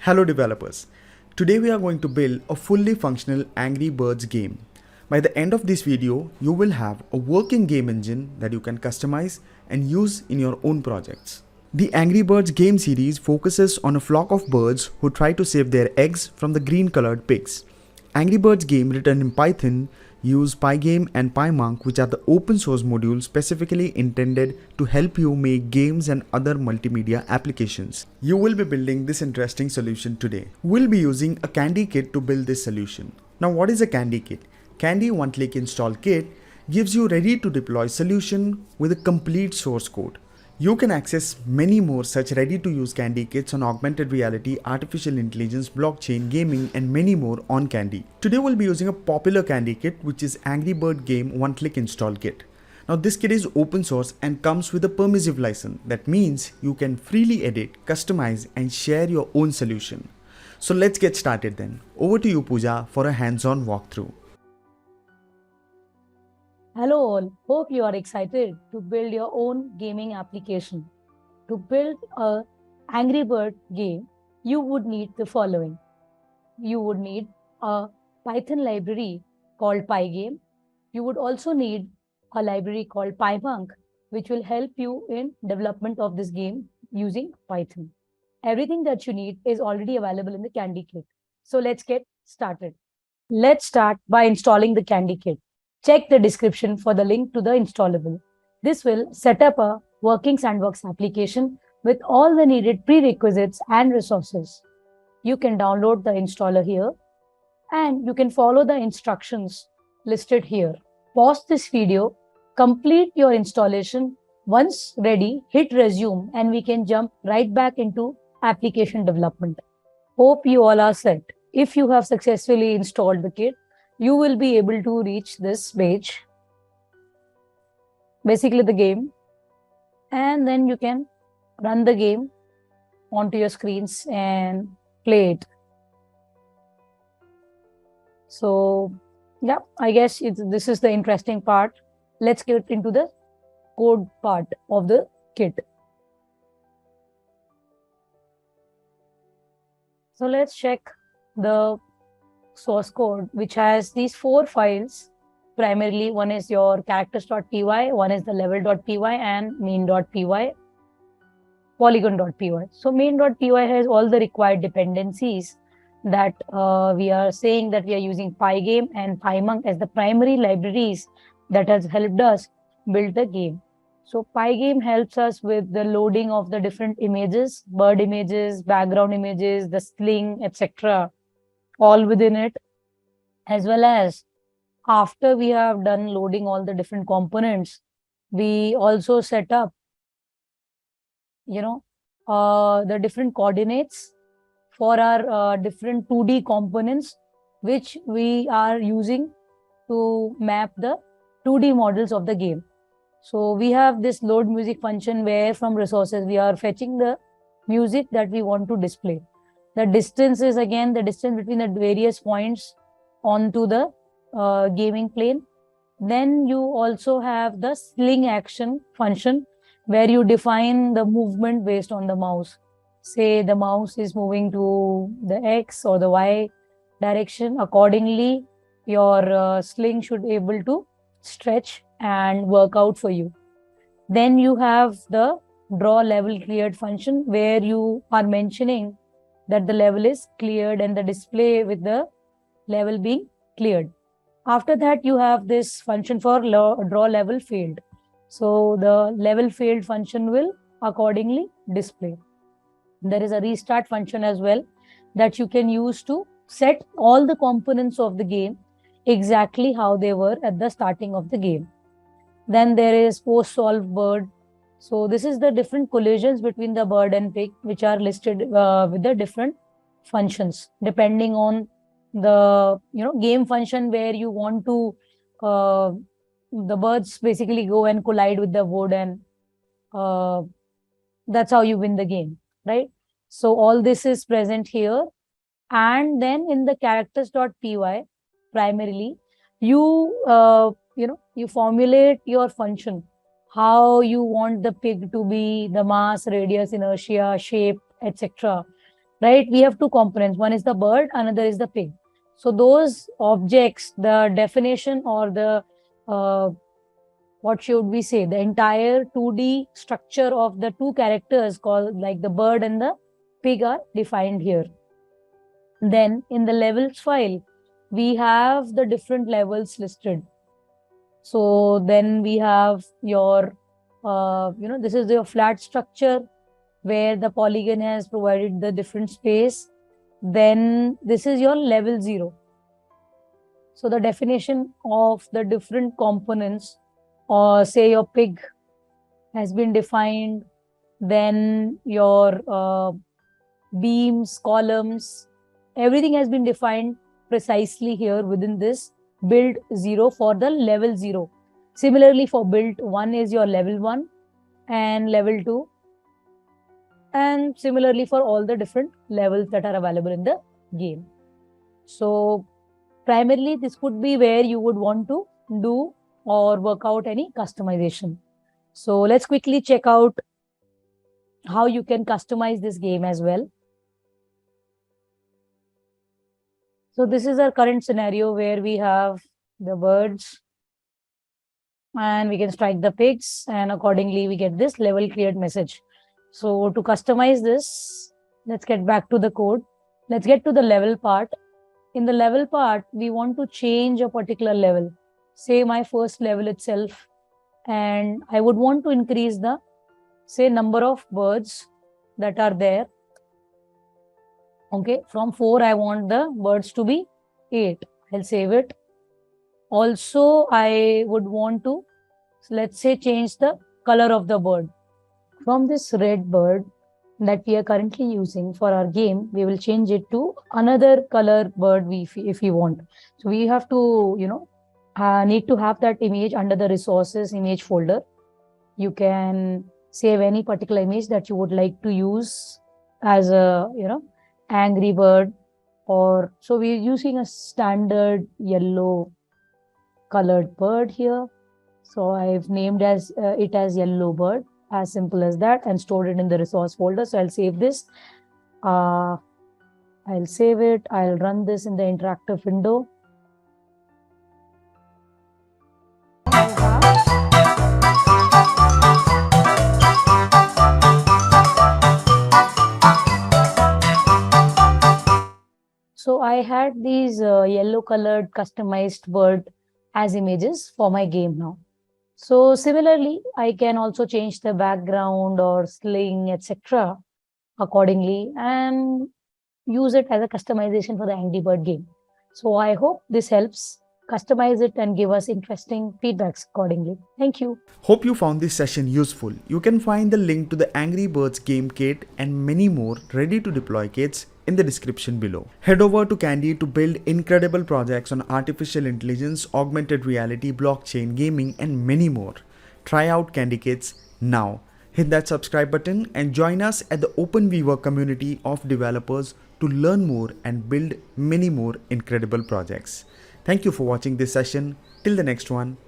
Hello developers. Today we are going to build a fully functional Angry Birds game. By the end of this video, you will have a working game engine that you can customize and use in your own projects. The Angry Birds game series focuses on a flock of birds who try to save their eggs from the green colored pigs. Angry Birds game written in Python use Pygame and Pymunk, which are the open source modules specifically intended to help you make games and other multimedia applications. You will be building this interesting solution today. We'll be using a Kandi kit to build this solution. Now what is a Kandi kit? Kandi one-click install kit gives you ready to deploy solution with a complete source code. You can access many more such ready-to-use Kandi kits on augmented reality, artificial intelligence, blockchain, gaming, and many more on Kandi. Today we'll be using a popular Kandi kit, which is Angry Bird Game One-Click Install Kit. Now this kit is open source and comes with a permissive license. That means you can freely edit, customize, and share your own solution. So let's get started then. Over to you, Pooja, for a hands-on walkthrough. Hello all, hope you are excited to build your own gaming application. To build a Angry Bird game, you would need the following. You would need a Python library called Pygame. You would also need a library called Pymunk, which will help you in development of this game using Python. Everything that you need is already available in the Kandi kit. So let's get started. Let's start by installing the Kandi kit. Check the description for the link to the installable. This will set up a working sandbox application with all the needed prerequisites and resources. You can download the installer here and you can follow the instructions listed here. Pause this video, complete your installation. Once ready, hit resume and we can jump right back into application development. Hope you all are set. If you have successfully installed the kit, you will be able to reach this page, basically the game, and then you can run the game onto your screens and play it. So yeah, I guess this is the interesting part. Let's get into the code part of the kit. So let's check the source code, which has these 4 files. Primarily, one is your characters.py, one is the level.py and main.py, polygon.py. So main.py has all the required dependencies that we are saying that we are using Pygame and Pymunk as the primary libraries that has helped us build the game. So Pygame helps us with the loading of the different images, bird images, background images, the sling, etc. all within it, as well as after we have done loading all the different components, we also set up, the different coordinates for our different 2D components, which we are using to map the 2D models of the game. So we have this load music function where from resources we are fetching the music that we want to display. The distance is again the distance between the various points onto the gaming plane. Then you also have the sling action function where you define the movement based on the mouse. Say the mouse is moving to the X or the Y direction. Accordingly, your sling should be able to stretch and work out for you. Then you have the draw level cleared function where you are mentioning that the level is cleared and the display with the level being cleared. After that, you have this function for draw level failed. So the level failed function will accordingly display. There is a restart function as well that you can use to set all the components of the game exactly how they were at the starting of the game. Then there is post solve bird. So this is the different collisions between the bird and pig, which are listed with the different functions depending on the game function where you want to the birds basically go and collide with the wood, and that's how you win the game, right? So all this is present here, and then in the characters.py primarily you you formulate your function, how you want the pig to be, the mass, radius, inertia, shape, etc. right? We have two components. One is the bird, another is the pig. So those objects, the definition or the what should we say, the entire 2D structure of the two characters called like the bird and the pig are defined here. Then in the levels file, we have the different levels listed. So then we have your, this is your flat structure where the polygon has provided the different space. Then this is your level 0. So the definition of the different components, or say your pig has been defined. Then your beams, columns, everything has been defined precisely here within this build 0 for the level 0. Similarly, for build 1 is your level 1 and level 2. And similarly for all the different levels that are available in the game. So primarily this could be where you would want to do or work out any customization. So let's quickly check out how you can customize this game as well. So this is our current scenario where we have the birds and we can strike the pigs, and accordingly we get this level cleared message. So to customize this, let's get back to the code. Let's get to the level part. In the level part, we want to change a particular level. Say my first level itself, and I would want to increase the, say, number of birds that are there. Okay, from 4, I want the birds to be 8. I'll save it. Also, I would want to, let's say, change the color of the bird. From this red bird that we are currently using for our game, we will change it to another color bird if we want. So we have to, need to have that image under the resources image folder. You can save any particular image that you would like to use as a, angry bird, or so we're using a standard yellow colored bird here. So I've named it as yellow bird, as simple as that, and stored it in the resource folder. So I'll save this. I'll save it. I'll run this in the interactive window. So I had these yellow colored customized bird as images for my game now. So similarly, I can also change the background or sling, etc. accordingly and use it as a customization for the Angry Bird game. So I hope this helps. Customize it and give us interesting feedbacks accordingly. Thank you. Hope you found this session useful. You can find the link to the Angry Birds game kit and many more ready to deploy kits in the description below. Head over to Kandi to build incredible projects on artificial intelligence, augmented reality, blockchain, gaming, and many more. Try out Kandi Kits now. Hit that subscribe button and join us at the OpenViewer community of developers to learn more and build many more incredible projects. Thank you for watching this session. Till the next one.